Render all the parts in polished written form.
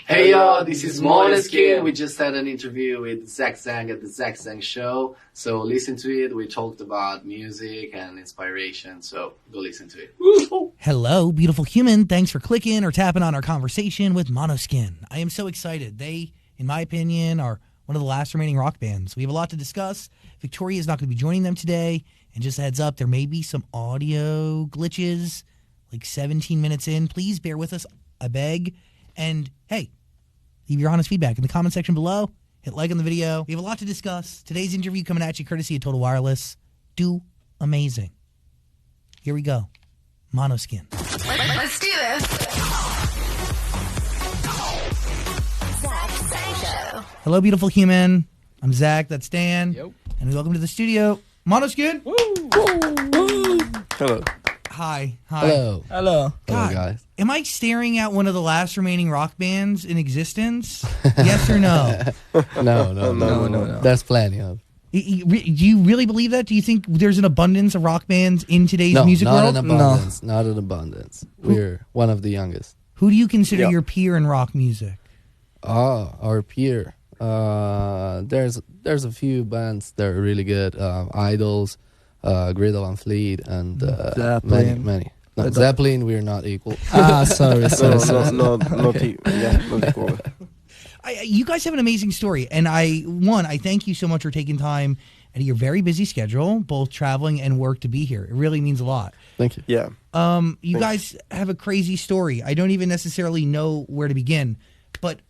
Hey y'all, this is Maneskin. We just had an interview with Zach Zang at the Zach Zang Show. So listen to it. We talked about music and inspiration. So go listen to it. Hello, beautiful human. Thanks for clicking or tapping on our conversation with Maneskin. I am so excited. They, in my opinion, are one of the last remaining rock bands. We have a lot to discuss. Victoria is not going to be joining them today. And just a heads up, there may be some audio glitches like 17 minutes in. Please bear with us, I beg. And hey, leave your honest feedback in the comment section below. Hit like on the video. We have a lot to discuss. Today's interview coming at you courtesy of Total Wireless. Do amazing. Here we go. Maneskin. Let's do this. Zach Show. Hello, beautiful human. I'm Zach. That's Dan. Yep. And welcome to the studio. Maneskin. Woo. Hello. Hi. Hello. God, guys. am I staring at one of the last remaining rock bands in existence? Yes or no? No. There's plenty of. Do you really believe that? Do you think there's an abundance of rock bands in today's music world? Not an abundance. We're one of the youngest. Who do you consider your peer in rock music? Our peer. There's a few bands that are really good. Idols, Griddle and Fleet, and many. No, Zeppelin, we're not equal. Sorry. Not equal. You guys have an amazing story, and I thank you so much for taking time out of your very busy schedule, both traveling and work, to be here. It really means a lot. Thank you. Yeah. You guys have a crazy story. I don't even necessarily know where to begin, but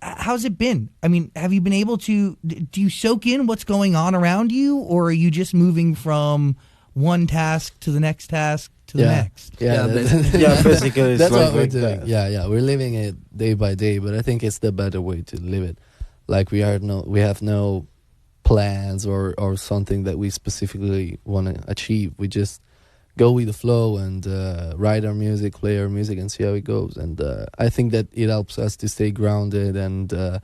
how's it been? I mean, have you been able to, do you soak in what's going on around you, or are you just moving from one task to the next task to the next? Basically it's that's like what we're like doing. that. Yeah, we're living it day by day, but I think it's the better way to live it. Like we have no plans or something that we specifically want to achieve. We just go with the flow and write our music, play our music, and see how it goes. And I think that it helps us to stay grounded and to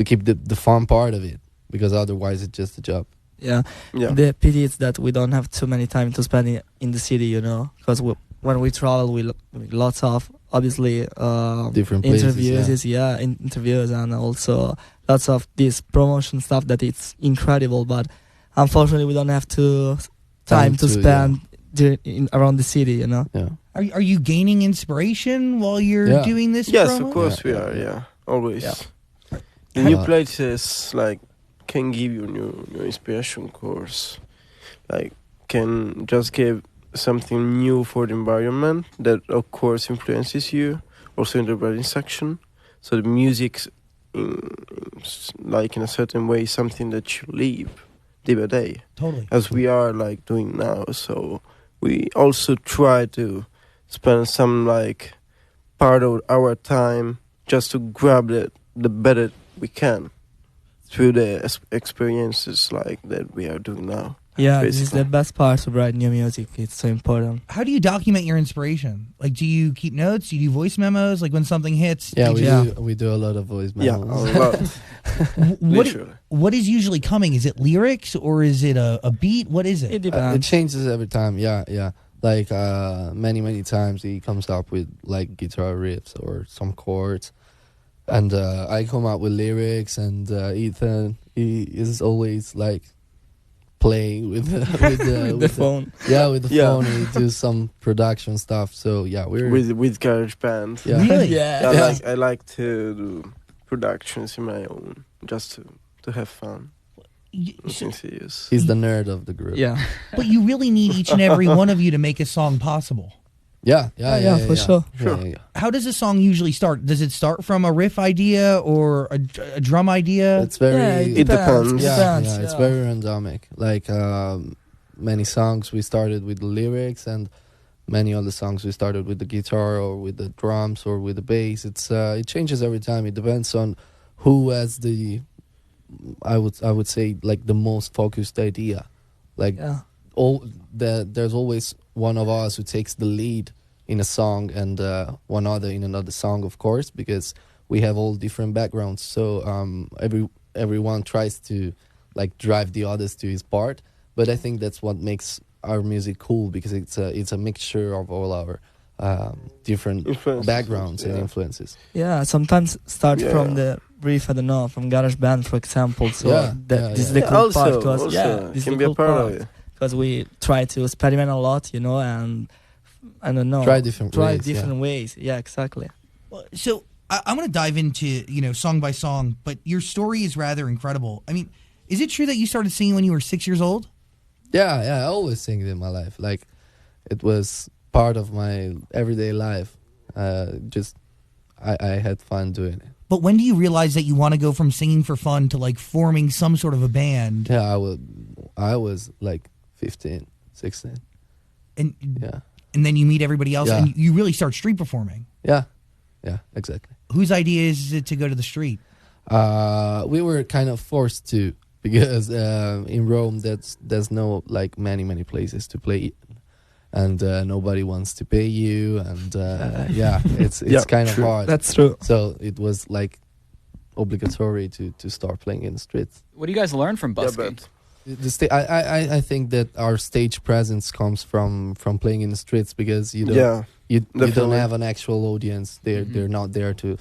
keep the fun part of it, because otherwise it's just a job. Yeah. The pity is that we don't have too many time to spend in the city, because when we travel, we lots of obviously different places, interviews, and also lots of this promotion stuff that it's incredible. But unfortunately, we don't have time to spend around the city. Yeah. Are you gaining inspiration while you're doing this? Yes, promo? of course we are. Yeah, always. Yeah. The new places can give you new inspiration course, can just give something new for the environment that of course influences you also in the writing section. So the music's in a certain way something that you live day by day, Totally, as we are doing now. So we also try to spend some part of our time just to grab the better we can through the experiences that we are doing now. Yeah, basically. this is the best part of writing new music. It's so important. How do you document your inspiration? Do you keep notes? Do you do voice memos? When something hits? Yeah, we do a lot of voice memos. Yeah, a lot. What is usually coming? Is it lyrics or is it a beat? What is it? It depends. It changes every time. Yeah. Many times he comes up with guitar riffs or some chords, and I come up with lyrics, and Ethan, he is always playing with the phone. Yeah, with the phone. He does some production stuff. So yeah, we're with GarageBand. Yeah. Really? Yeah. I like to do productions in my own, just to have fun. Since He's the nerd of the group. Yeah. But you really need each and every one of you to make a song possible. Yeah, for sure. Yeah. How does a song usually start? Does it start from a riff idea or a drum idea? It's very. It depends. Yeah, it's very randomic. Many songs we started with the lyrics, and many other songs we started with the guitar or with the drums or with the bass. It changes every time. It depends on who has the, I would say the most focused idea. There's always one of us who takes the lead in a song, and one other in another song, of course, because we have all different backgrounds. So everyone tries to drive the others to his part. But I think that's what makes our music cool, because it's a mixture of all our different Influences, backgrounds and yeah. influences. Yeah, sometimes start Yeah. from the riff, I don't know, from garage band, for example. So Yeah, this is yeah. the Yeah, cool part, also, because this is can the be a cool part part, of it. because we try to experiment a lot, and I don't know, Try different ways, yeah. different ways. Yeah, exactly. Well, so I'm going to dive into song by song, but your story is rather incredible. I mean, is it true that you started singing when you were 6 years old? Yeah, I always sing in my life. Like, it was part of my everyday life. Just I had fun doing it. But when do you realize that you want to go from singing for fun to like forming some sort of a band? Yeah, I was like 15, 16. And Yeah, and then you meet everybody else, Yeah. and you really start street performing. yeah, exactly. Whose idea is it to go to the street? We were kind of forced to, because in Rome there's no like many places to play, and nobody wants to pay you, and yeah, it's Yeah, kind of true. hard. That's true. So it was like obligatory to start playing in the streets. What do you guys learn from Yeah, busking? but I think that our stage presence comes from playing in the streets, because you don't yeah, you don't definitely. have an actual audience. They're not there to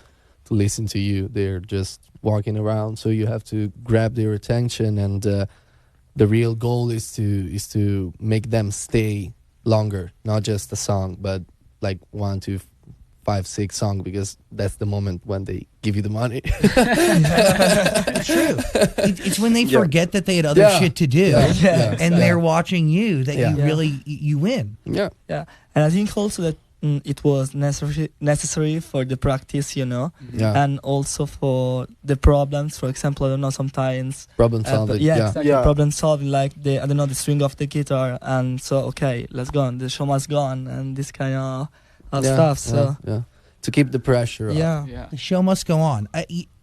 listen to you. They're just walking around. So you have to grab their attention, and the real goal is to make them stay longer, not just a song, but like 1, 2, 5, 6 songs, because that's the moment when they give you the money. It's true. It's when they Yeah. forget that they had other Yeah. shit to do, Yeah. and Yeah. they're watching you that Yeah. you really you win. Yeah. Yeah, and I think also that it was necessary for the practice, Yeah. and also for the problems. For example, I don't know, sometimes Problem solving. exactly, Yeah. problem solving, like the string of the guitar, and so okay, let's go on, the show must go on, and this kind of stuff. So yeah. To keep the pressure up. yeah. Yeah. The show must go on.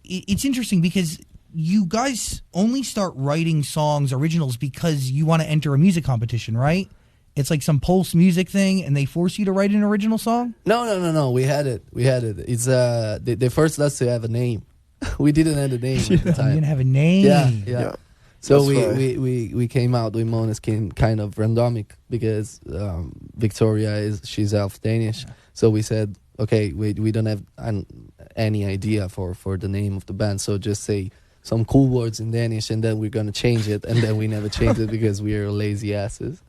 It's interesting because you guys only start writing songs, originals, because you want to enter a music competition, right? It's like some Pulse music thing, and they force you to write an original song? No. We had it. It's they forced us to have a name. We didn't have a name at the You time. didn't have a name. Yeah. Yeah. So That's we came out with Maneskin kind of randomic, because Victoria she's half Danish. So we said, okay, we don't have any idea for the name of the band, so just say some cool words in Danish, and then we're gonna change it, and then we never changed it because we are lazy asses.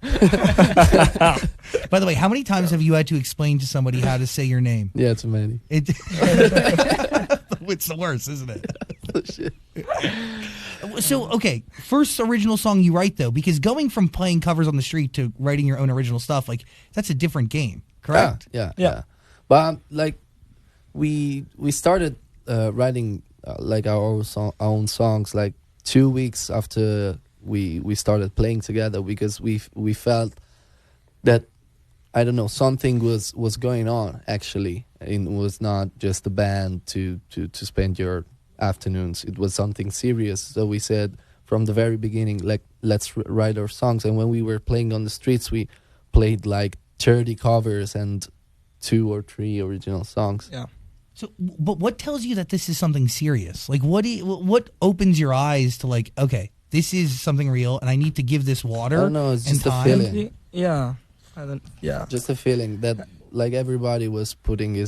By the way, how many times have you had to explain to somebody how to say your name? Yeah, too many. It's the worst, isn't it? Shit. So, okay, first original song you write, though, because going from playing covers on the street to writing your own original stuff, like, that's a different game, correct? Yeah. But like we started writing like our own songs like 2 weeks after we started playing together, because we felt that, I don't know, something was going on actually. It was not just a band to spend your afternoons. It was something serious. So we said from the very beginning, like, let's write our songs. And when we were playing on the streets, we played like 30 covers and 2 or 3 original songs. Yeah. So, but what tells you that this is something serious? Like, what opens your eyes to, like, okay, this is something real, and I need to give this water? I don't know, it's and just a time? feeling. Yeah. Yeah. Just a feeling that like everybody was putting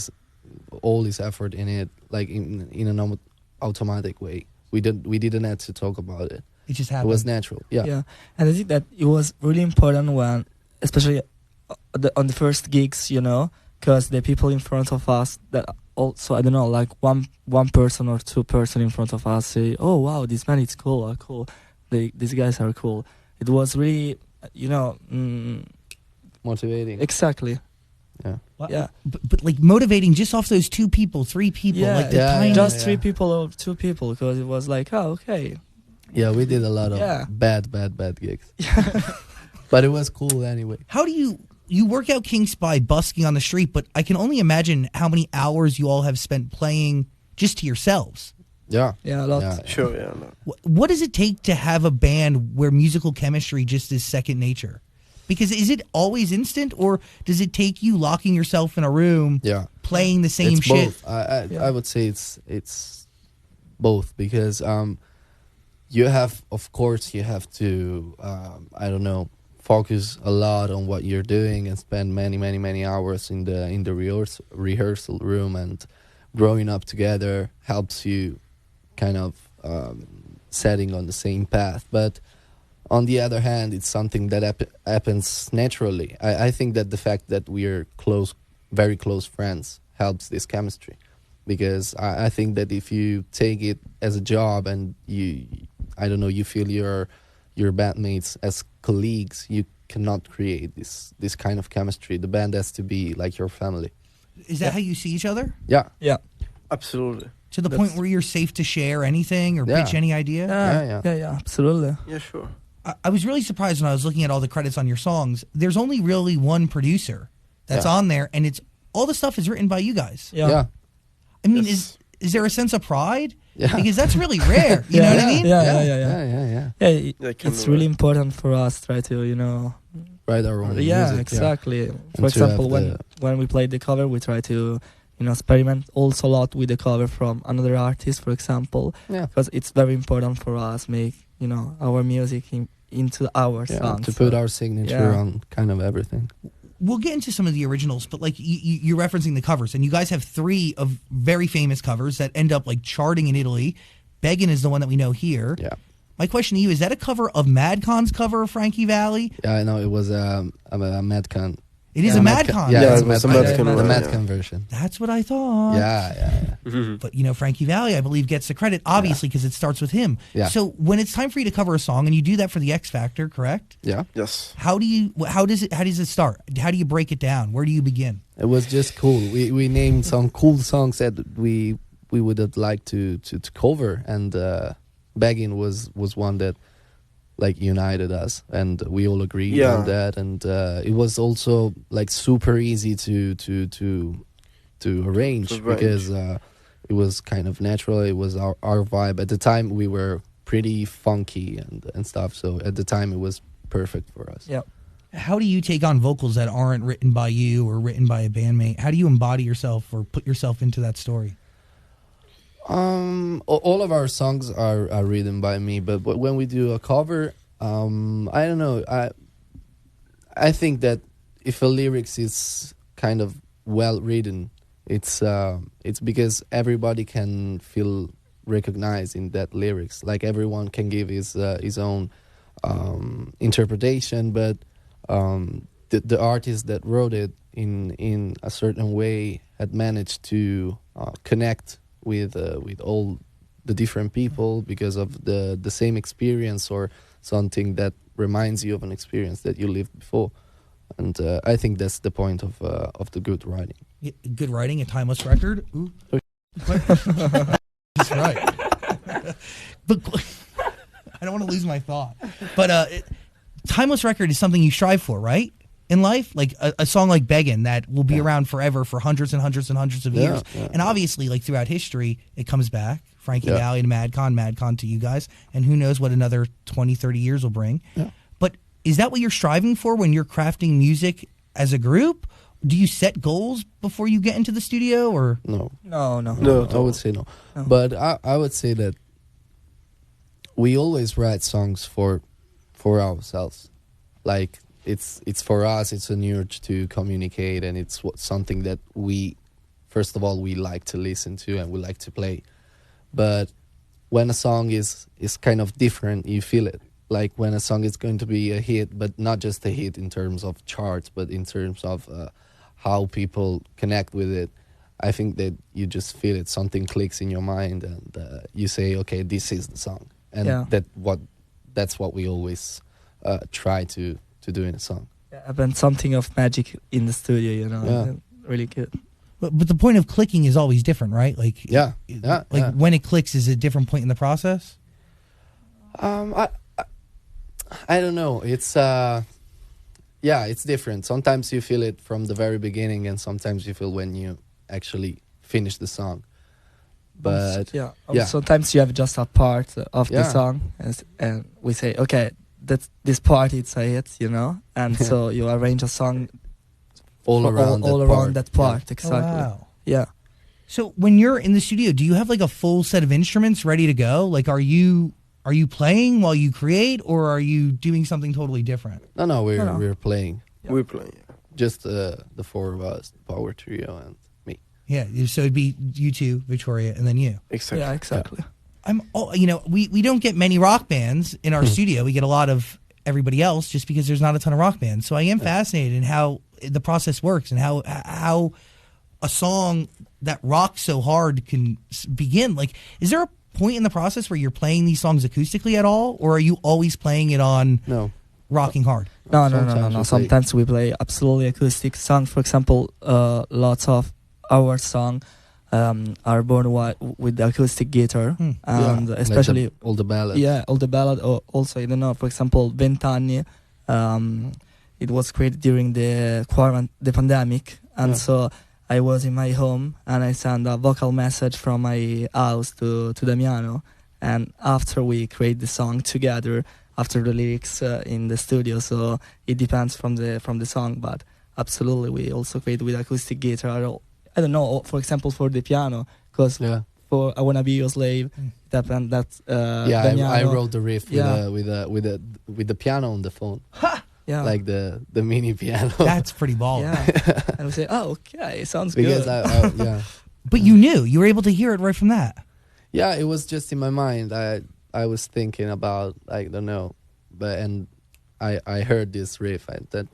all his effort in it, like in an automatic way. We didn't have to talk about it. It just It happened. was natural. Yeah. Yeah, and I think that it was really important when, especially on the first gigs, because the people in front of us that also, I don't know, like one person or 2 person in front of us say, "Oh wow, this band is cool, cool. These guys are cool." It was really, Motivating. exactly. Yeah. Well, Yeah. but like motivating just off those 2 people, 3 people, Yeah, like the yeah, tiny. just yeah. 3 people or 2 people, because it was like, oh, okay. Yeah, we did a lot of Yeah. bad gigs. But it was cool anyway. How do you work out kinks by busking on the street? But I can only imagine how many hours you all have spent playing just to yourselves. Yeah. Yeah, a lot. Yeah. Sure, yeah. No. What does it take to have a band where musical chemistry just is second nature? Because is it always instant, or does it take you locking yourself in a room, Yeah. playing the same It's shit? both. I Yeah. I would say it's both, because you have to I don't know, focus a lot on what you're doing and spend many hours in the rehearsal room, and growing up together helps you kind of setting on the same path. But on the other hand, it's something that happens naturally. I think that the fact that we're very close friends helps this chemistry, because I think that if you take it as a job and you feel your bandmates as colleagues, you cannot create this kind of chemistry. The band has to be like your family. Is that how you see each other? Yeah. Yeah. Absolutely. To the point where you're safe to share anything or pitch any idea? Yeah, absolutely. Yeah, sure. I was really surprised when I was looking at all the credits on your songs. There's only really one producer that's on there, and it's all the stuff is written by you guys. Yeah. I mean, Yes. is there a sense of pride? Yeah. Because that's really rare. You know what I mean? Yeah, That can it's be really right. important for us try to, you know. Write our own Yeah, music. exactly. And For to have example, when we played the cover, we try to, you know, experiment also a lot with the cover from another artist, for example, Yeah. because it's very important for us make, you know, our music into our Yeah, songs. to put our signature Yeah. on kind of everything. We'll get into some of the originals, but like you're referencing the covers, and you guys have 3 of very famous covers that end up like charting in Italy. Beggin' is the one that we know here. Yeah. My question to you, is that a cover of Madcon's cover of Frankie Valley? Yeah, I know it was a Madcon. It is a Madcon. Yeah, Yeah, it's it was a Madcon the one, Madcon version. That's what I thought. Yeah. But, you know, Frankie Valli, I believe, gets the credit, obviously, because it starts with him. Yeah. So when it's time for you to cover a song, and you do that for the X Factor, correct? Yeah. Yes. How does it start? How do you break it down? Where do you begin? It was just cool. We named some cool songs that we would have liked to cover, and Begging was one that like united us, and we all agreed on that. And it was also like super easy to arrange because it was kind of natural. It was our vibe at the time. We were pretty funky and stuff, so at the time it was perfect for us. Yeah. How do you take on vocals that aren't written by you or written by a bandmate? How do you embody yourself or put yourself into that story? All of our songs are written by me, but when we do a cover, I don't know. I think that if a lyrics is kind of well written, it's because everybody can feel recognized in that lyrics. Like everyone can give his own interpretation, but the artist that wrote it in a certain way had managed to connect with all the different people because of the same experience or something that reminds you of an experience that you lived before. And I think that's the point of the good writing. Yeah, good writing, a timeless record. Ooh. That's right. But I don't want to lose my thought. But timeless record is something you strive for, right? In life, like a song like Beggin' that will be around forever for hundreds and hundreds and hundreds of years. And obviously, like throughout history, it comes back. Frankie Valli to Madcon to you guys. And who knows what another 20, 30 years will bring. Yeah. But is that what you're striving for when you're crafting music as a group? Do you set goals before you get into the studio? Or No. I would say no. But I would say that we always write songs for ourselves. Like, it's for us, it's an urge to communicate, and it's something that we, first of all, we like to listen to and we like to play. But when a song is kind of different, you feel it. Like when a song is going to be a hit, but not just a hit in terms of charts, but in terms of how people connect with it. I think that you just feel it. Something clicks in your mind, and you say, "Okay, this is the song," and that's what we always try to do in a song. Yeah, but something of magic in the studio, you know. Yeah. Really good. But the point of clicking is always different, right? Like when it clicks, is it a different point in the process? I don't know. It's it's different. Sometimes you feel it from the very beginning, and sometimes you feel when you actually finish the song. But sometimes you have just a part of the song, and we say, okay, that's this part, it's a hit, you know, and so you arrange a song all around that part. Exactly. Oh, wow. Yeah. So when you're in the studio, do you have like a full set of instruments ready to go? Like, are you Are you playing while you create, or are you doing something totally different? No, we're No. we're playing. We're playing. Just the four of us, Power Trio and me. Yeah, so it'd be you two, Victoria, and then you. Exactly. Yeah, exactly. We don't get many rock bands in our studio. We get a lot of everybody else just because there's not a ton of rock bands. So I am fascinated in how the process works and how a song that rocks so hard can begin. Like, is there a point in the process where you're playing these songs acoustically at all, or are you always playing it on No. rocking hard? No. Sometimes we play- Sometimes we play absolutely acoustic songs. For example, lots of our song are born with the acoustic guitar, and Yeah, especially like all the ballads. yeah, all the ballad. Also, I don't know. For example, Vent'anni, it was created during the pandemic, and Yeah. so I was in my home and I sent a vocal message from my house to Damiano, and after we create the song together, after the lyrics in the studio. So it depends from the song, but absolutely we also create with acoustic guitar. I don't know. For example, for the piano, because Yeah. for I Wanna Be Your Slave, that Yeah, I Damiano. wrote the riff Yeah. with the piano on the phone, Yeah, like the mini piano. That's pretty baller. yeah. And we say, oh, okay, sounds because good. yeah, But you knew. You were able to hear it right from that. yeah, it was just in my mind. I was thinking about, I don't know, and I heard this riff, and I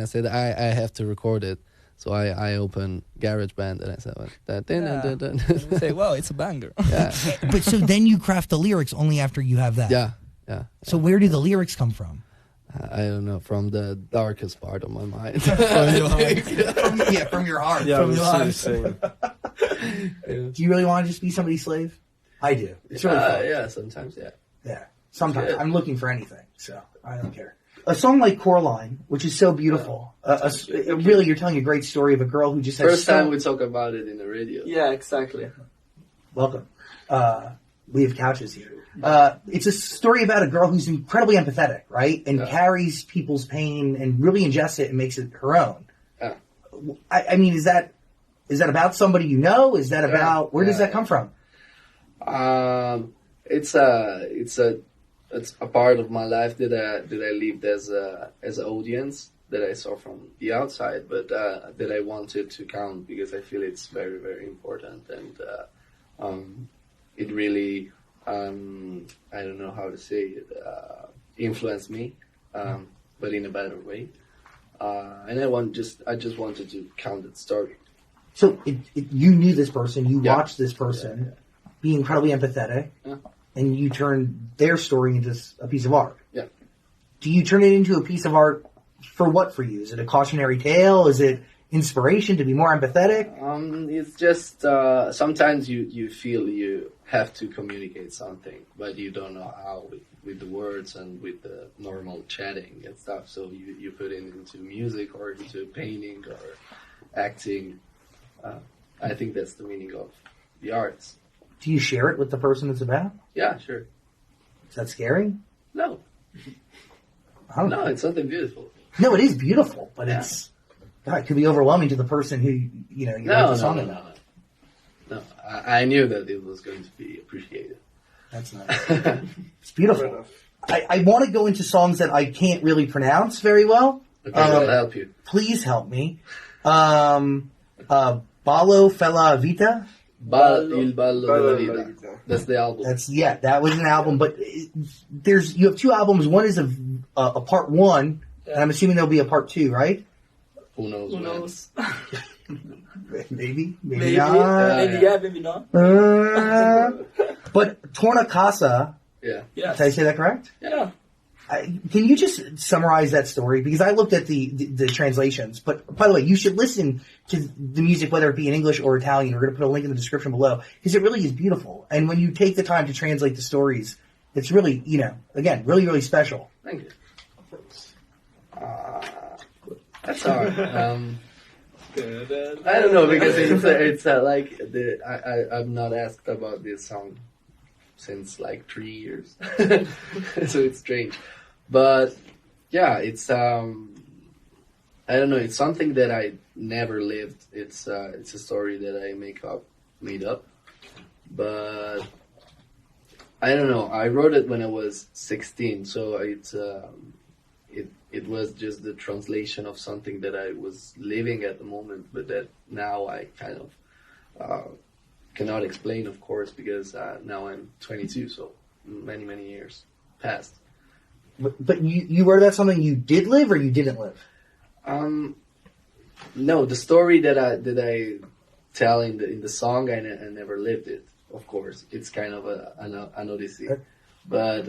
said I have to record it. So I opened GarageBand and I said, And we say, wow, it's a banger. yeah, But so then you craft the lyrics only after you have that. yeah. So where do the lyrics come from? I don't know, from the darkest part of my mind. From your heart. Yeah, From we're your still heart. the same. Do you really want to just be somebody's slave? I do. It's really fun. yeah, sometimes, yeah. Yeah. Sometimes. Yeah. I'm looking for anything, so I don't care. A song like Coraline, which is so beautiful. Really, you're telling a great story of a girl who just has First time we talk about it in the radio. Yeah, exactly. Welcome. We have couches here. It's a story about a girl who's incredibly empathetic, right? And carries people's pain and really ingests it and makes it her own. Yeah. I mean, is that about somebody you know? Is that about, where does that come from? It's a part of my life that I lived as an audience that I saw from the outside, but that I wanted to count because I feel it's very, very important, and it really I don't know how to say it, influenced me, but in a better way. And I just wanted to count that story. So you knew this person, you Yeah. watched this person be incredibly empathetic, Yeah. and you turned their story into a piece of art. Yeah. Do you turn it into a piece of art for what for you? Is it a cautionary tale? Is it inspiration to be more empathetic? It's just sometimes you feel you have to communicate something, but you don't know how with the words and with the normal chatting and stuff. So you put it into music or into painting or acting. I think that's the meaning of the arts. Do you share it with the person it's about? Yeah, sure. Is that scary? No, I don't know. it's something beautiful. No, it is beautiful, but Yeah. it could be overwhelming to the person who, you write the song about. No. I knew that it was going to be appreciated. That's nice. It's beautiful. I want to go into songs that I can't really pronounce very well. Okay, I'll help you. Please help me. Ballo Fella Vita. Il ballo della vita. That's the album. That was an album, but you have two albums. One is a part one, and I'm assuming there'll be a part two, right? Who knows? Who man? knows? Maybe Maybe, not. maybe yeah, maybe not. But Torna Casa, Yeah. Yes. did I say that correct? Yeah. Can you just summarize that story? Because I looked at the translations. But by the way, you should listen to the music, whether it be in English or Italian. We're going to put a link in the description below because it really is beautiful. And when you take the time to translate the stories, it's really, again, really, really special. Thank you. That's hard. I don't know because it's like I'm not asked about this song since like 3 years, so it's strange. But yeah, it's I don't know. It's something that I never lived. It's a story that I made up. But I don't know. I wrote it when I was 16, so it was just the translation of something that I was living at the moment, but that now I kind of cannot explain, of course, because now I'm 22, so many years passed. But you wrote about something you did live or you didn't live? No, the story that I tell in the song, I never lived it. Of course, it's kind of an odyssey, but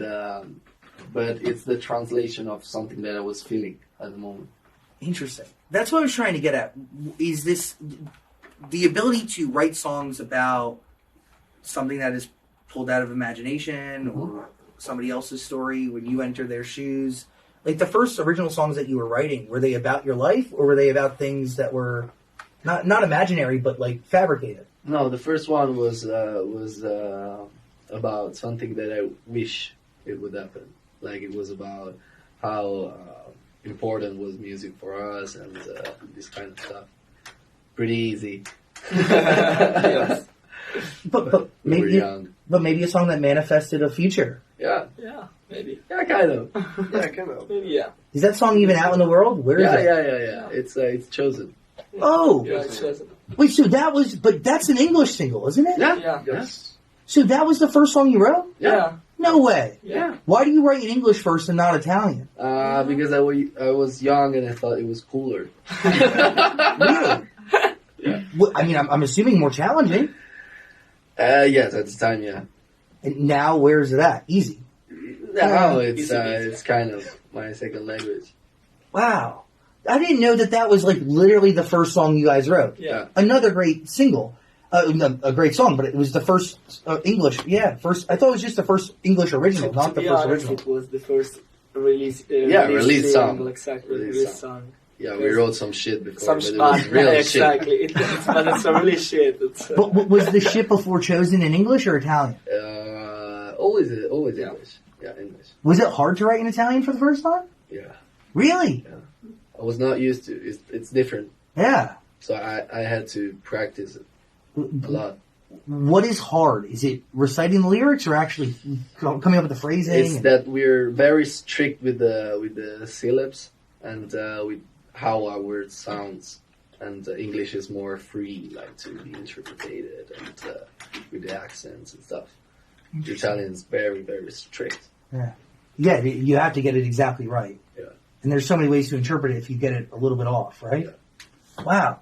it's the translation of something that I was feeling at the moment. Interesting. That's what I was trying to get at. Is this the ability to write songs about something that is pulled out of imagination or somebody else's story when you enter their shoes? Like the first original songs that you were writing, were they about your life or were they about things that were not imaginary but like fabricated? No, the first one was about something that I wish it would happen. Like it was about how important was music for us and this kind of stuff. Pretty easy. Yes. But we were maybe young. But maybe a song that manifested a future. Yeah. Yeah, maybe. Yeah, kind of. Yeah, kind of. Maybe, yeah. Is that song even out in the world? Where is it? Yeah. It's chosen. Oh, Yeah, it's just, wait. So but that's an English single, isn't it? Yeah. Yeah. Yes. So that was the first song you wrote? yeah. No way. Yeah. Why do you write in English first and not Italian? Because I was young and I thought it was cooler. Really? Yeah. I mean, I'm assuming more challenging. Yes, at the time, yeah. And now, where's it at? Easy. Now it's easy. it's kind of my second language. Wow. I didn't know that was like literally the first song you guys wrote. Yeah. Another great single. A great song, but it was the first English. Yeah, first. I thought it was just the first English original, not the be first honest, original. it was the first release. Release song. single, exactly. Release Release song. song. Yeah, we wrote some shit before, Some but it was real exactly. But it's a really shit. It's, But was the shit before chosen in English or Italian? shit. Always Yeah. English. Yeah, English. Was it hard to write in Italian for the first time? Yeah. Really? I was not used to. It's different. Yeah. So I had to practice it a lot. What is hard? Is it reciting the lyrics or actually coming up with the phrasing? It's that we're very strict with the syllabs and with how our word sounds. And English is more free, like to be interpreted and with the accents and stuff. Italian is very, very strict. Yeah, you have to get it exactly right. Yeah. And there's so many ways to interpret it if you get it a little bit off, right? Yeah. Wow.